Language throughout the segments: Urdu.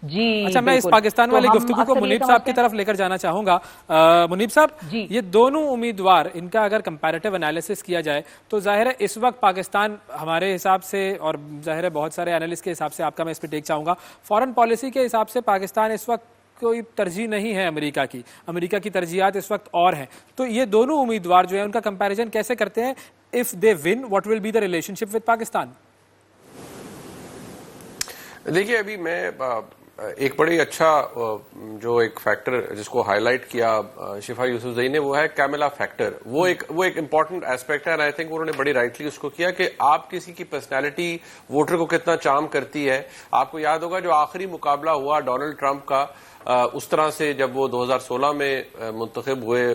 جی اچھا میں اس پاکستان والی گفتگو کو منیب صاحب کی طرف لے کر جانا چاہوں گا. منیب صاحب یہ دونوں امیدوار ان کا اگر کمپیریٹیو انالیسس کیا جائے تو ظاہر ہے اس وقت پاکستان ہمارے حساب سے اور ظاہر ہے بہت سارے انالسٹ کے حساب سے, آپ کا میں اس پہ ٹیک چاہوں گا, فارن پالیسی کے حساب سے پاکستان اس وقت کوئی ترجیح نہیں ہے امریکہ کی ترجیحات اس وقت اور ہیں. تو یہ دونوں امیدوار جو ہیں ان کا کمپیریزن کیسے کرتے ہیں؟ if they win what will be the relationship with Pakistan؟ دیکھیے ابھی میں ایک بڑی اچھا جو ایک فیکٹر جس کو ہائی لائٹ کیا شفا یوسف زئی نے وہ ہے کیملا فیکٹر. وہ ایک امپورٹنٹ ایسپیکٹ ہے اور آئی تھنک انہوں نے بڑی رائٹلی اس کو کیا کہ آپ کسی کی پرسنالٹی ووٹر کو کتنا چارم کرتی ہے. آپ کو یاد ہوگا جو آخری مقابلہ ہوا ڈونلڈ ٹرمپ کا اس طرح سے جب وہ 2016 میں منتخب ہوئے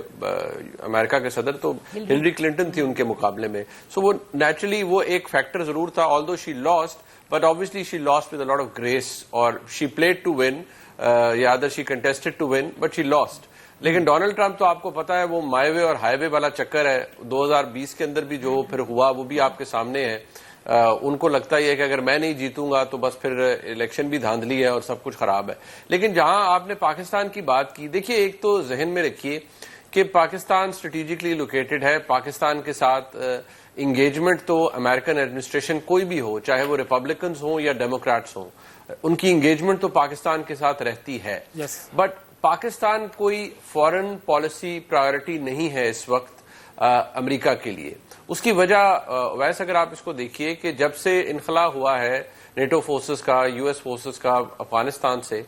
امریکہ کے صدر تو ہلری کلنٹن تھی ان کے مقابلے میں. سو وہ نیچرلی وہ ایک فیکٹر ضرور تھا although she lost but obviously she lost with a lot of grace or she played to win یا either she contested to win but she lost. لیکن ڈونلڈ ٹرمپ تو آپ کو پتا ہے وہ مائی وے اور ہائی وے والا چکر ہے. 2020 کے اندر بھی جو پھر ہوا وہ بھی آپ کے سامنے ہے. ان کو لگتا ہی ہے کہ اگر میں نہیں جیتوں گا تو بس پھر الیکشن بھی دھاندلی ہے اور سب کچھ خراب ہے. لیکن جہاں آپ نے پاکستان کی بات کی, دیکھیے ایک تو ذہن میں رکھیے کہ پاکستان اسٹریٹجکلی لوکیٹڈ ہے. پاکستان کے ساتھ انگیجمنٹ تو امریکن ایڈمنسٹریشن کوئی بھی ہو, چاہے وہ ریپبلکنز ہوں یا ڈیموکریٹس ہوں, ان کی انگیجمنٹ تو پاکستان کے ساتھ رہتی ہے. بٹ پاکستان کوئی فارن پالیسی پرائیورٹی نہیں ہے اس وقت امریکہ کے لیے. اس کی وجہ ویسے اگر آپ اس کو دیکھیے کہ جب سے انخلا ہوا ہے نیٹو فورسز کا, یو ایس فورسز کا افغانستان سے,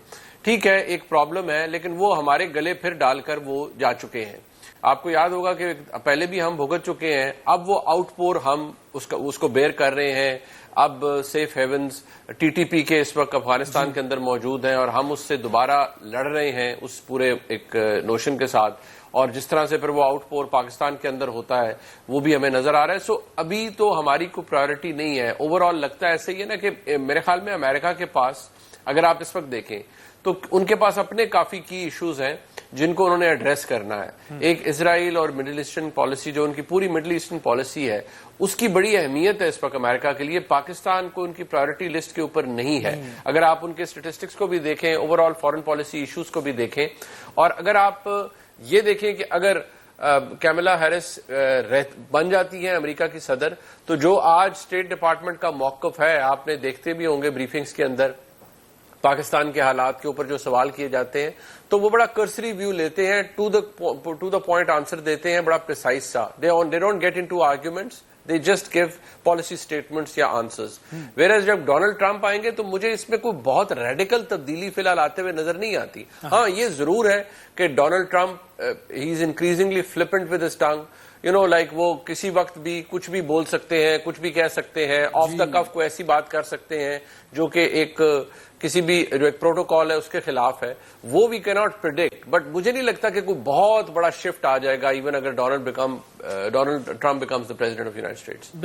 ٹھیک ہے ایک پرابلم ہے لیکن وہ ہمارے گلے پھر ڈال کر وہ جا چکے ہیں. آپ کو یاد ہوگا کہ پہلے بھی ہم بھگت چکے ہیں, اب وہ آؤٹ پور ہم اس کو بیئر کر رہے ہیں. اب safe havens T T P کے اس وقت افغانستان کے اندر موجود ہیں اور ہم اس سے دوبارہ لڑ رہے ہیں اس پورے ایک نوشن کے ساتھ, اور جس طرح سے پھر وہ آؤٹ پور پاکستان کے اندر ہوتا ہے وہ بھی ہمیں نظر آ رہا ہے. سو ابھی تو ہماری کوئی پرائیورٹی نہیں ہے. اوور آل لگتا ہے ایسے ہی ہے نا کہ میرے خیال میں امریکہ کے پاس اگر آپ اس وقت دیکھیں تو ان کے پاس اپنے کافی کی ایشوز ہیں جن کو انہوں نے ایڈریس کرنا ہے. ایک اسرائیل اور مڈل ایسٹرن پالیسی جو ان کی پوری مڈل ایسٹرن پالیسی ہے اس کی بڑی اہمیت ہے اس وقت امریکہ کے لیے. پاکستان کو ان کی پرائیورٹی لسٹ کے اوپر نہیں ہے. اگر آپ ان کے اسٹیٹسٹکس کو بھی دیکھیں, over all foreign policy issues کو بھی دیکھیں, اور اگر آپ یہ دیکھیں کہ اگر کیملا ہیرس بن جاتی ہیں امریکہ کی صدر تو جو آج اسٹیٹ ڈپارٹمنٹ کا موقف ہے, آپ نے دیکھتے بھی ہوں گے بریفنگز کے اندر پاکستان کے حالات کے اوپر جو سوال کیے جاتے ہیں تو وہ بڑا کرسری ویو لیتے ہیں, ٹو دا پوائنٹ آنسر دیتے ہیں, بڑا پریسائز سا. they don't get into arguments, they just give policy statements یا answers. whereas جب ڈونلڈ ٹرمپ آئیں گے تو مجھے اس میں کوئی بہت ریڈیکل تبدیلی فی الحال آتے ہوئے نظر نہیں آتی. ہاں یہ ضرور ہے کہ Donald Trump he is increasingly flippant with his tongue, like وہ کسی وقت بھی کچھ بھی بول سکتے ہیں, کچھ بھی کہہ سکتے ہیں, آف دا کف کو ایسی بات کر سکتے ہیں جو کہ ایک کسی بھی جو ایک پروٹوکال ہے اس کے خلاف ہے. وہ وی کی ناٹ پریڈکٹ, بٹ مجھے نہیں لگتا کہ کوئی بہت بڑا شفٹ آ جائے گا ایون اگر Donald Trump becomes the president of United status.